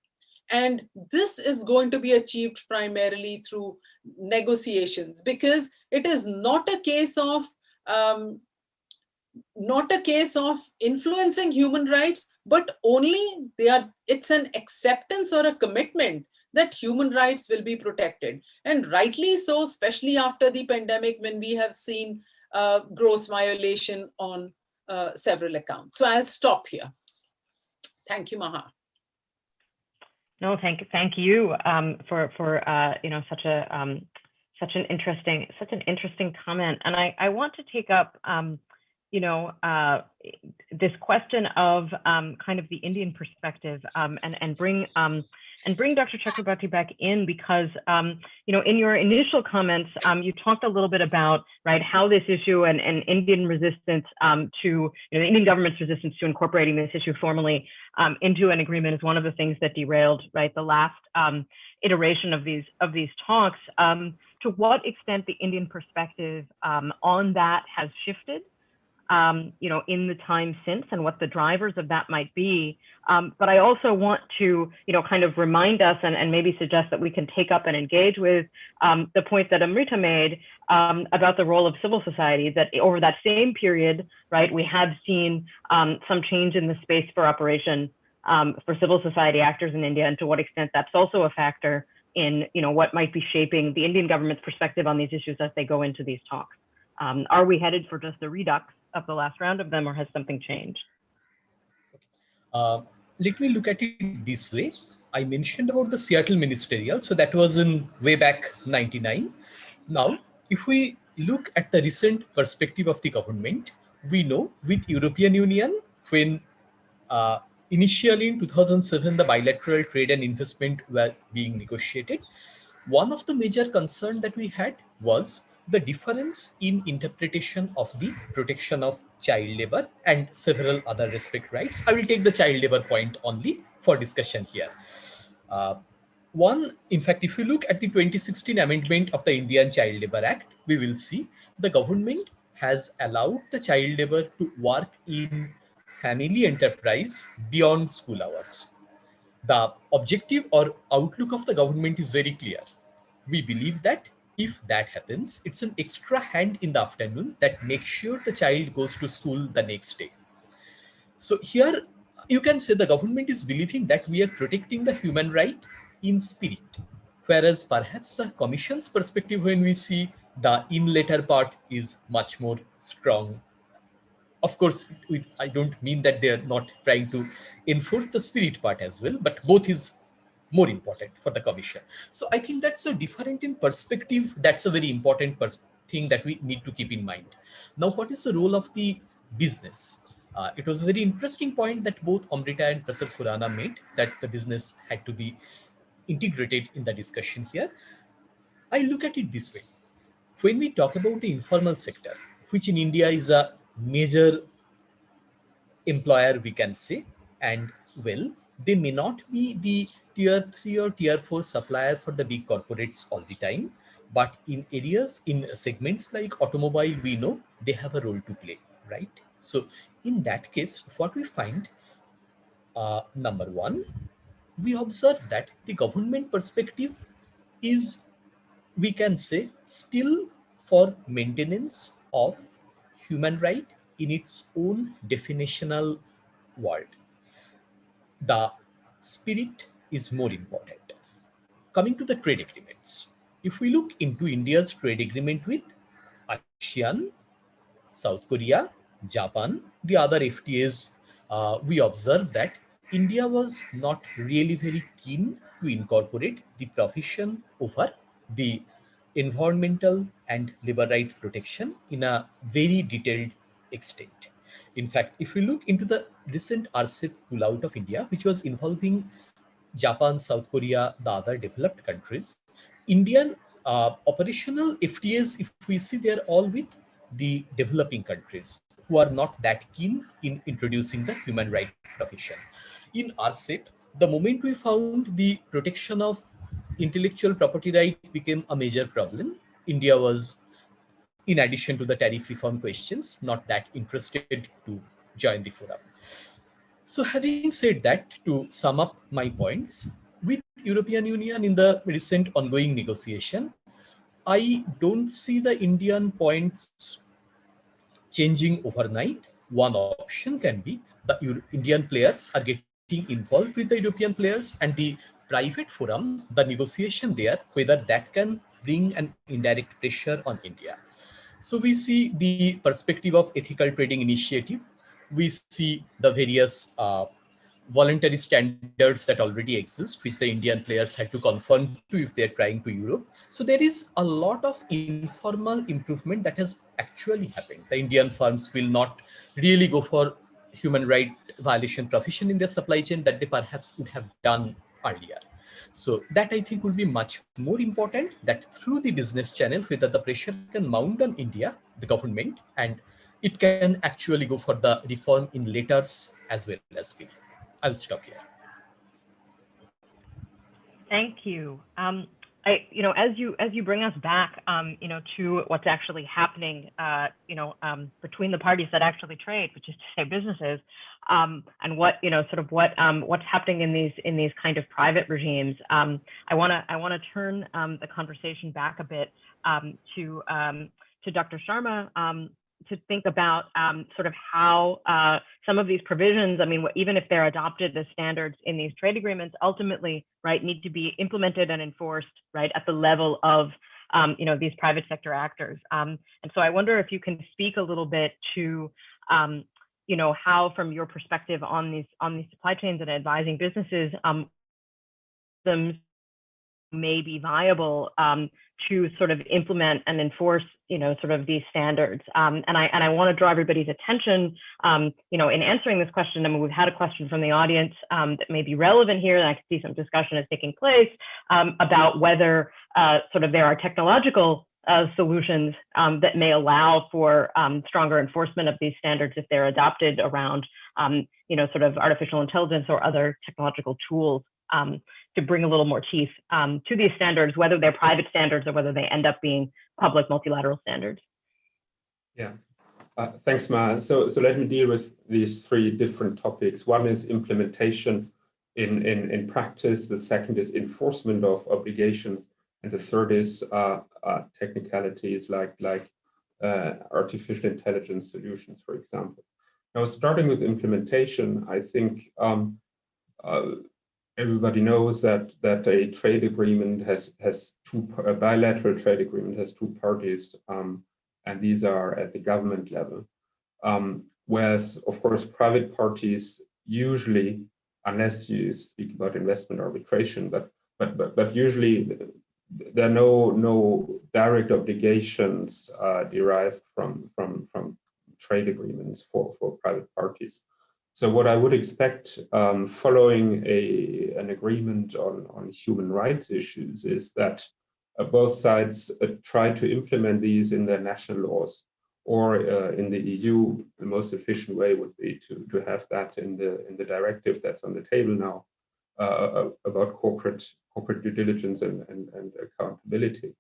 And this is going to be achieved primarily through negotiations, because it is not a case of influencing human rights, but only it's an acceptance or a commitment that human rights will be protected. And rightly so, especially after the pandemic, when we have seen gross violation on several accounts. So I'll stop here. Thank you, Maha. No, thank you for such an interesting comment. And I want to take up this question of kind of the Indian perspective and bring Dr. Chakraborty back in, because in your initial comments you talked a little bit about how this issue and Indian resistance to the Indian government's resistance to incorporating this issue formally into an agreement is one of the things that derailed the last iteration of these talks. To what extent the Indian perspective on that has shifted in the time since, and what the drivers of that might be. But I also want to, kind of remind us and maybe suggest that we can take up and engage with the point that Amrita made about the role of civil society, that over that same period, we have seen some change in the space for operation for civil society actors in India, and to what extent that's also a factor in, what might be shaping the Indian government's perspective on these issues as they go into these talks. Are we headed for just a redux of the last round of them, or has something changed? Let me look at it this way. I mentioned about the Seattle Ministerial, so that was in way back 99. Now, if we look at the recent perspective of the government, we know with European Union, when initially in 2007, the bilateral trade and investment were being negotiated, one of the major concerns that we had was the difference in interpretation of the protection of child labor and several other respect rights. I will take the child labor point only for discussion here. In fact, if you look at the 2016 amendment of the Indian Child Labor Act, we will see the government has allowed the child labor to work in family enterprise beyond school hours. The objective or outlook of the government is very clear. We believe that if that happens, it's an extra hand in the afternoon that makes sure the child goes to school the next day. So here you can say the government is believing that we are protecting the human right in spirit, whereas perhaps the Commission's perspective, when we see the in letter part, is much more strong. Of course, I don't mean that they are not trying to enforce the spirit part as well, but both is more important for the Commission. So I think that's a different in perspective. That's a very important thing that we need to keep in mind. Now, what is the role of the business? It was a very interesting point that both Amrita and Professor Khorana made, that the business had to be integrated in the discussion here. I look at it this way. When we talk about the informal sector, which in India is a major employer, we can say, and well, they may not be the tier 3 or tier 4 supplier for the big corporates all the time, but in areas, in segments like automobile, we know they have a role to play, right? So in that case, what we find, number one, we observe that the government perspective is, we can say, still for maintenance of human right in its own definitional world. The spirit is more important. Coming to the trade agreements, if we look into India's trade agreement with ASEAN, South Korea, Japan, the other FTAs, we observe that India was not really very keen to incorporate the provision over the environmental and labor right protection in a very detailed extent. In fact, if we look into the recent RCEP pullout of India, which was involving Japan, South Korea, the other developed countries, Indian operational FTAs, if we see, they're all with the developing countries who are not that keen in introducing the human right profession. In RCEP, the moment we found the protection of intellectual property right became a major problem, India was, in addition to the tariff reform questions, not that interested to join the forum. So having said that, to sum up my points, with European Union in the recent ongoing negotiation, I don't see the Indian points changing overnight. One option can be the Indian players are getting involved with the European players, and the private forum, the negotiation there, whether that can bring an indirect pressure on India. So we see the perspective of ethical trading initiative. We see the various voluntary standards that already exist, which the Indian players had to conform to if they're trying to Europe. So there is a lot of informal improvement that has actually happened. The Indian firms will not really go for human right violation profession in their supply chain that they perhaps would have done earlier. So that I think will be much more important, that through the business channel, whether the pressure can mount on India, the government, and it can actually go for the reform in letters as well as bill. I'll stop here. Thank you. As you bring us back, to what's actually happening, between the parties that actually trade, which is to say businesses, and what's happening in these kind of private regimes. I want to turn the conversation back a bit to Dr. Sharma, to think about sort of how some of these provisions, even if they're adopted as standards in these trade agreements, ultimately, right, need to be implemented and enforced, right, at the level of, these private sector actors. And so I wonder if you can speak a little bit to, how, from your perspective on these supply chains and advising businesses, them may be viable to sort of implement and enforce, sort of these standards. And I want to draw everybody's attention, in answering this question. We've had a question from the audience that may be relevant here, and I can see some discussion is taking place about whether sort of there are technological solutions that may allow for stronger enforcement of these standards if they're adopted around, sort of artificial intelligence or other technological tools. To bring a little more teeth to these standards, whether they're private standards or whether they end up being public multilateral standards. Yeah, thanks, Maha. So let me deal with these three different topics. One is implementation in practice. The second is enforcement of obligations, and the third is technicalities like artificial intelligence solutions, for example. Now, starting with implementation, I think everybody knows that a trade agreement a bilateral trade agreement has two parties, and these are at the government level. Whereas, of course, private parties usually, unless you speak about investment arbitration, but usually there are no direct obligations derived from trade agreements for private parties. So what I would expect following an agreement on human rights issues is that both sides try to implement these in their national laws, or in the EU, the most efficient way would be to have that in the directive that's on the table now about corporate due diligence and accountability.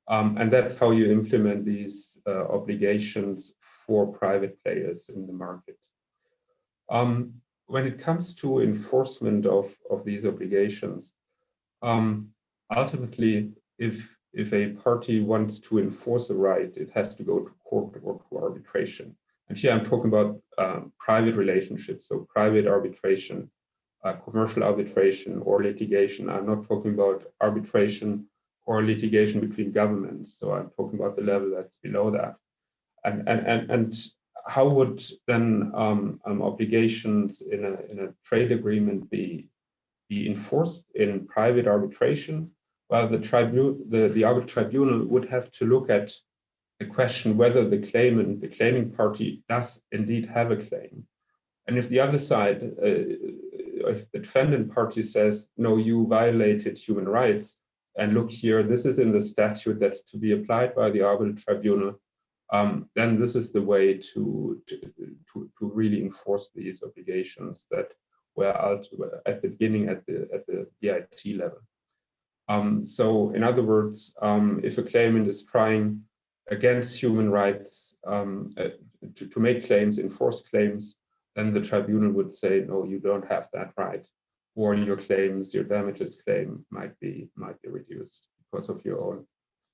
And that's how you implement these obligations for private players in the market. When it comes to enforcement of these obligations, ultimately, if a party wants to enforce a right, it has to go to court or to arbitration. And here I'm talking about private relationships, so private arbitration, commercial arbitration, or litigation. I'm not talking about arbitration or litigation between governments. So I'm talking about the level that's below that. And how would then obligations in a trade agreement be enforced in private arbitration? well, the arbitral tribunal would have to look at the question whether the claimant, the claiming party, does indeed have a claim. And if the other side, if the defendant party says, no, you violated human rights, and look here, this is in the statute that's to be applied by the arbitral tribunal, then this is the way to really enforce these obligations that were out at the beginning at the BIT level. So in other words, if a claimant is trying against human rights to make claims, enforce claims, then the tribunal would say, no, you don't have that right, or your claims, your damages claim might be reduced because of your own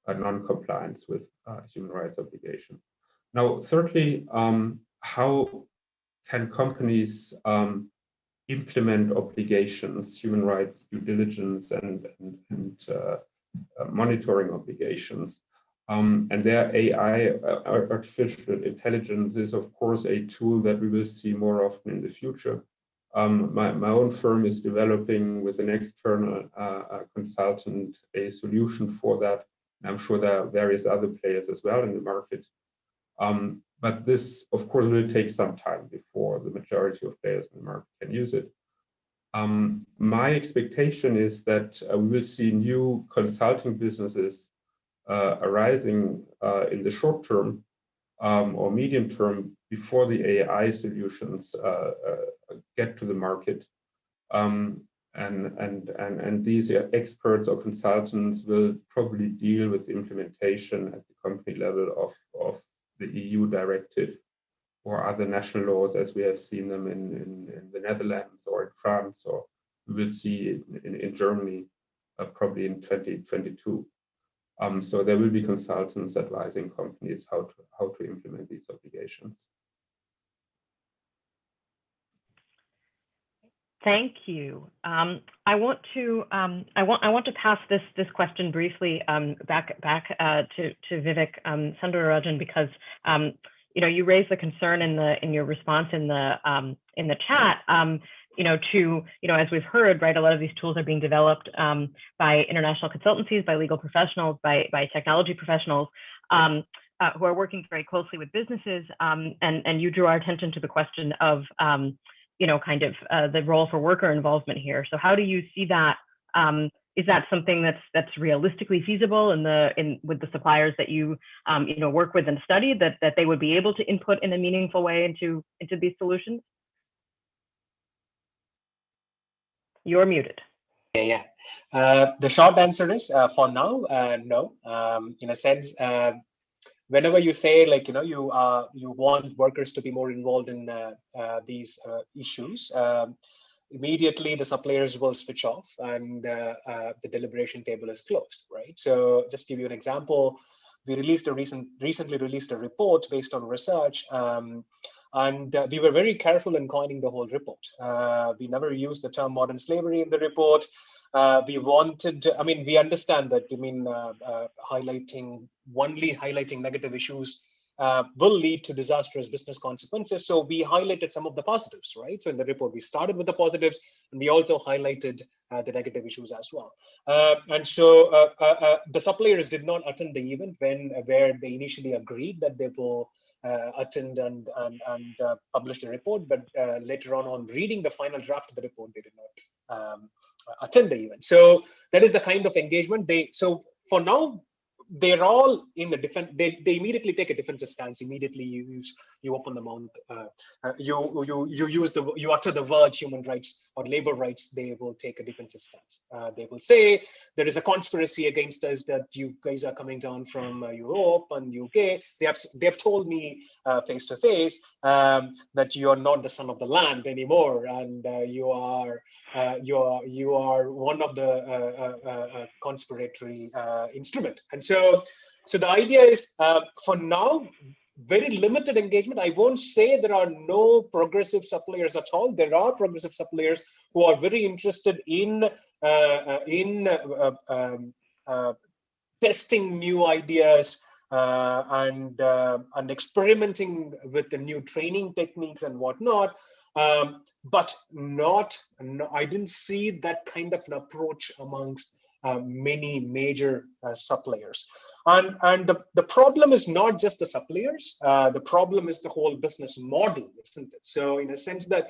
non-compliance with human rights obligations. Now, thirdly, how can companies implement obligations, human rights due diligence, and monitoring obligations? And their AI, artificial intelligence, is of course a tool that we will see more often in the future. My own firm is developing with an external consultant a solution for that. And I'm sure there are various other players as well in the market. But this, of course, will take some time before the majority of players in the market can use it. My expectation is that we will see new consulting businesses arising in the short term or medium term before the AI solutions get to the market. And these experts or consultants will probably deal with implementation at the company level of the EU directive or other national laws, as we have seen them in the Netherlands or in France, or we will see in Germany probably in 2022. So there will be consultants advising companies how to implement these obligations. Thank you. I want to pass this question briefly back to Vivek Soundararajan, because you raised the concern in your response in the chat. As we've heard, right, a lot of these tools are being developed by international consultancies, by legal professionals, by technology professionals who are working very closely with businesses. And you drew our attention to the question of the role for worker involvement here. So how do you see that? Is that something that's realistically feasible with the suppliers that you work with and study, that they would be able to input in a meaningful way into these solutions? You're muted. Yeah. The short answer is for now, no. In a sense, whenever you say you want workers to be more involved in these issues, immediately the suppliers will switch off and the deliberation table is closed, right? So just give you an example, we recently released a report based on research, and we were very careful in coining the whole report. We never used the term modern slavery in the report. We understand that, highlighting negative issues will lead to disastrous business consequences. So we highlighted some of the positives, right? So in the report, we started with the positives, and we also highlighted the negative issues as well. And so the suppliers did not attend the event where they initially agreed that they will attend and publish the report, but later on reading the final draft of the report, they did not attend the event. So that is the kind of engagement so for now, they're all in the defense. They immediately take a defensive stance. Immediately, you open the mouth. You utter the word human rights or labor rights. They will take a defensive stance. They will say there is a conspiracy against us, that you guys are coming down from Europe and UK. They have told me face to face that you are not the son of the land anymore, and you are one of the conspiratory instrument. And so the idea is, for now, very limited engagement. I won't say there are no progressive suppliers at all. There are progressive suppliers who are very interested in testing new ideas and experimenting with the new training techniques and whatnot. But I didn't see that kind of an approach amongst many major suppliers. And the problem is not just the suppliers, the problem is the whole business model, isn't it? So in a sense that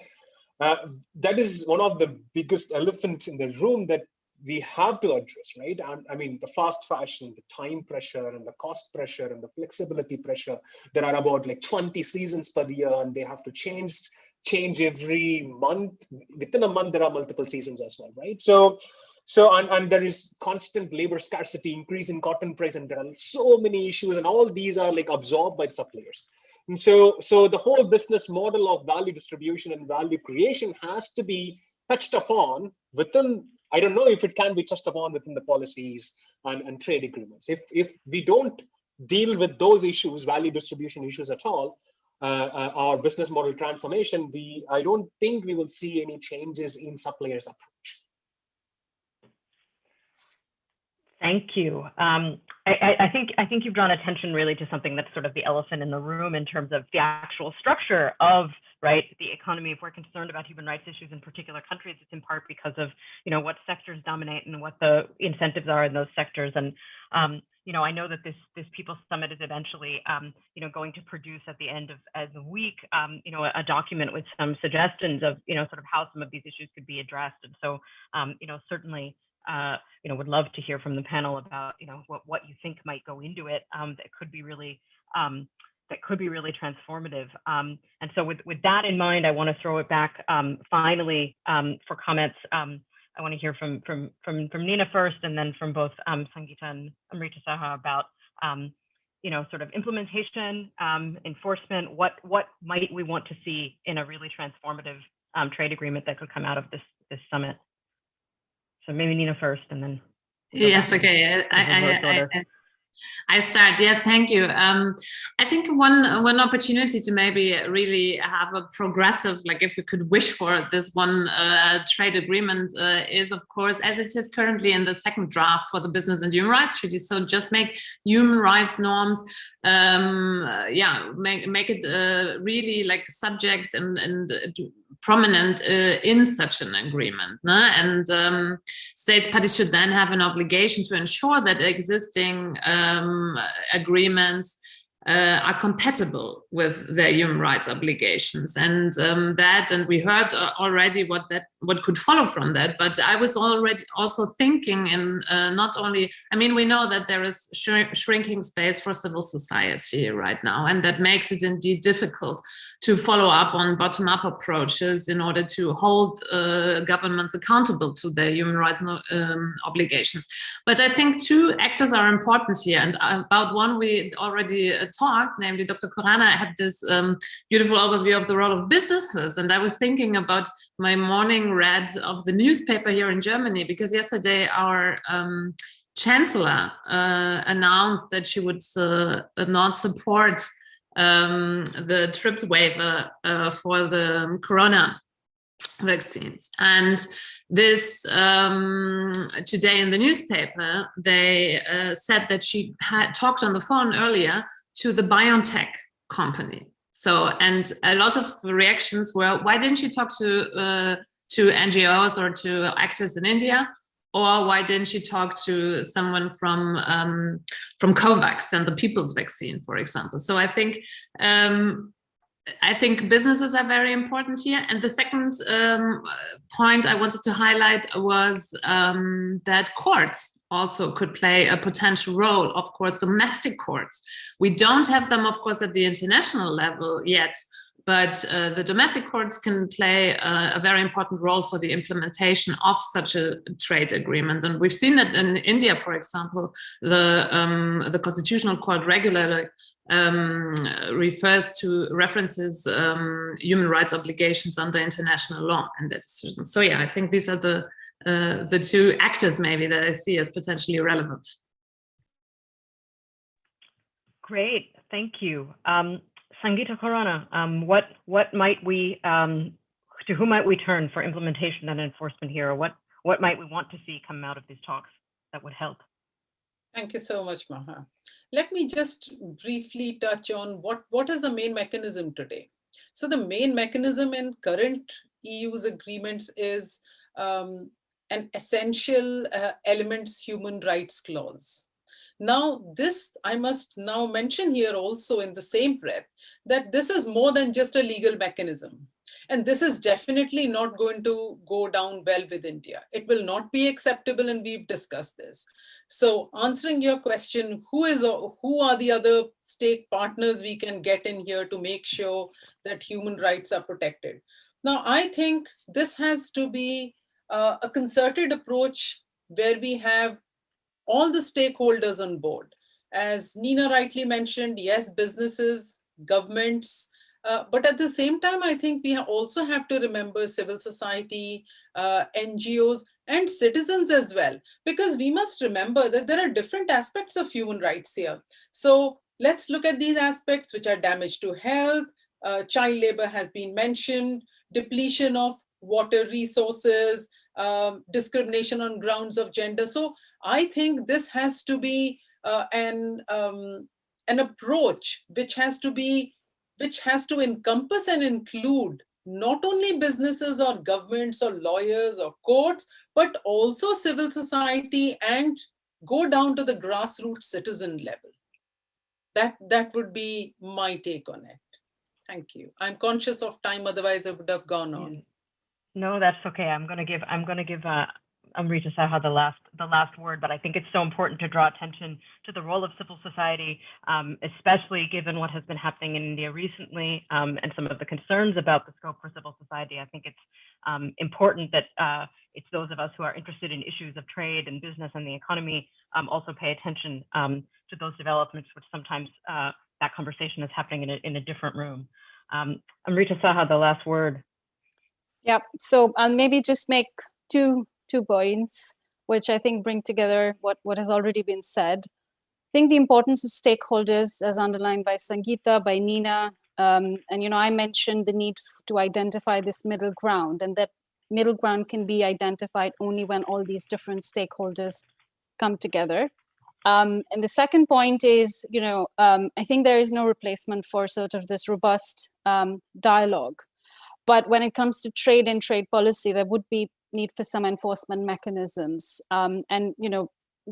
that is one of the biggest elephants in the room that we have to address, right? And I mean, the fast fashion, the time pressure and the cost pressure and the flexibility pressure. There are about like 20 seasons per year and they have to change every month. Within a month, there are multiple seasons as well, right? So and there is constant labor scarcity, increase in cotton price, and there are so many issues, and all these are like absorbed by the suppliers. And so the whole business model of value distribution and value creation has to be touched upon within, I don't know if it can be touched upon within the policies and trade agreements. If we don't deal with those issues, value distribution issues at all, our business model transformation, I don't think we will see any changes in suppliers' approach. Thank you. I think you've drawn attention really to something that's sort of the elephant in the room in terms of the actual structure of the economy. If we're concerned about human rights issues in particular countries, it's in part because of what sectors dominate and what the incentives are in those sectors. And I know that this People's Summit is eventually going to produce at the end of the week a document with some suggestions of sort of how some of these issues could be addressed. And so certainly would love to hear from the panel about what you think might go into it that could be really transformative. And so with that in mind, I want to throw it back finally for comments. I want to hear from Nina first, and then from both Sangeeta and Amrita Saha about sort of implementation, enforcement. What might we want to see in a really transformative trade agreement that could come out of this summit? So maybe Nina first, and then. Yes, okay. I start. Yeah, thank you. I think one opportunity to maybe really have a progressive, like if we could wish for this one trade agreement is, of course, as it is currently in the second draft for the Business and Human Rights Treaty. So just make human rights norms, make it really like subject and prominent in such an agreement. No? And states parties should then have an obligation to ensure that existing agreements are compatible with their human rights obligations, and we heard already what could follow from that. But I was already also thinking in not only, I mean, we know that there is shrinking space for civil society right now, and that makes it indeed difficult to follow up on bottom-up approaches in order to hold governments accountable to their human rights obligations. But I think two actors are important here, and about one we already talked, namely Dr. Khorana had this beautiful overview of the role of businesses. And I was thinking about my morning read of the newspaper here in Germany, because yesterday our chancellor announced that she would not support the TRIPS waiver for the Khorana vaccines. And this today in the newspaper, they said that she had talked on the phone earlier to the BioNTech company. So, and a lot of reactions were, why didn't she talk to NGOs or to actors in India? Or why didn't she talk to someone from COVAX and the People's Vaccine, for example? So I think businesses are very important here. And the second point I wanted to highlight was that courts also could play a potential role. Of course, domestic courts. We don't have them, of course, at the international level yet, but the domestic courts can play a very important role for the implementation of such a trade agreement. And we've seen that in India, for example, the Constitutional Court regularly references human rights obligations under international law and that decision. So yeah, I think these are the two actors maybe that I see as potentially relevant. Great, thank you. Sangeeta, Khorana, what might we, to whom might we turn for implementation and enforcement here? Or what might we want to see come out of these talks that would help? Thank you so much, Maha. Let me just briefly touch on what is the main mechanism today. So the main mechanism in current EU's agreements is an essential elements human rights clause. Now, this I must now mention here also in the same breath that this is more than just a legal mechanism. And this is definitely not going to go down well with India. It will not be acceptable, and we've discussed this. So answering your question, who are the other stake partners we can get in here to make sure that human rights are protected? Now, I think this has to be a concerted approach where we have all the stakeholders on board. As Nina rightly mentioned, yes, businesses, governments, but at the same time, I think we also have to remember civil society, NGOs, and citizens as well, because we must remember that there are different aspects of human rights here. So let's look at these aspects, which are damage to health, child labor has been mentioned, depletion of water resources, discrimination on grounds of gender. So I think this has to be an approach which has to encompass and include not only businesses or governments or lawyers or courts, but also civil society and go down to the grassroots citizen level. That would be my take on it. Thank you. I'm conscious of time, otherwise I would have gone on. No, that's okay. I'm going to give Amrita Saha the last word, but I think it's so important to draw attention to the role of civil society, especially given what has been happening in India recently and some of the concerns about the scope for civil society. I think it's important that it's those of us who are interested in issues of trade and business and the economy also pay attention to those developments, which sometimes that conversation is happening in a different room. Amrita Saha, the last word. Yeah, so I'll maybe just make two points, which I think bring together what has already been said. I think the importance of stakeholders, as underlined by Sangeeta, by Nina, and I mentioned the need to identify this middle ground, and that middle ground can be identified only when all these different stakeholders come together. And the second point is, I think there is no replacement for sort of this robust dialogue. But when it comes to trade and trade policy, there would be need for some enforcement mechanisms. And,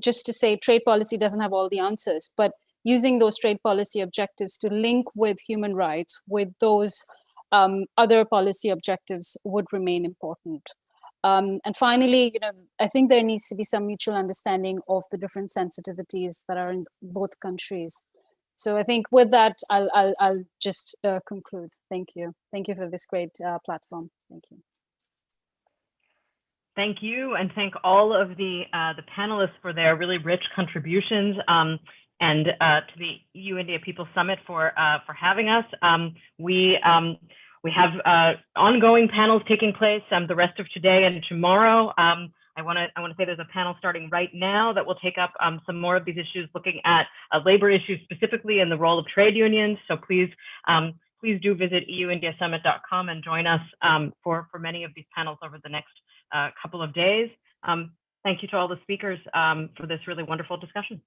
just to say trade policy doesn't have all the answers, but using those trade policy objectives to link with human rights, with those other policy objectives would remain important. And finally, I think there needs to be some mutual understanding of the different sensitivities that are in both countries. So I think with that, I'll just conclude. Thank you. Thank you for this great platform. Thank you. Thank you, and thank all of the panelists for their really rich contributions, and to the EU-India People Summit for having us. We have ongoing panels taking place the rest of today and tomorrow. I want to say there's a panel starting right now that will take up some more of these issues, looking at labor issues specifically and the role of trade unions. So please do visit euindiasummit.com and join us for many of these panels over the next couple of days. Thank you to all the speakers for this really wonderful discussion.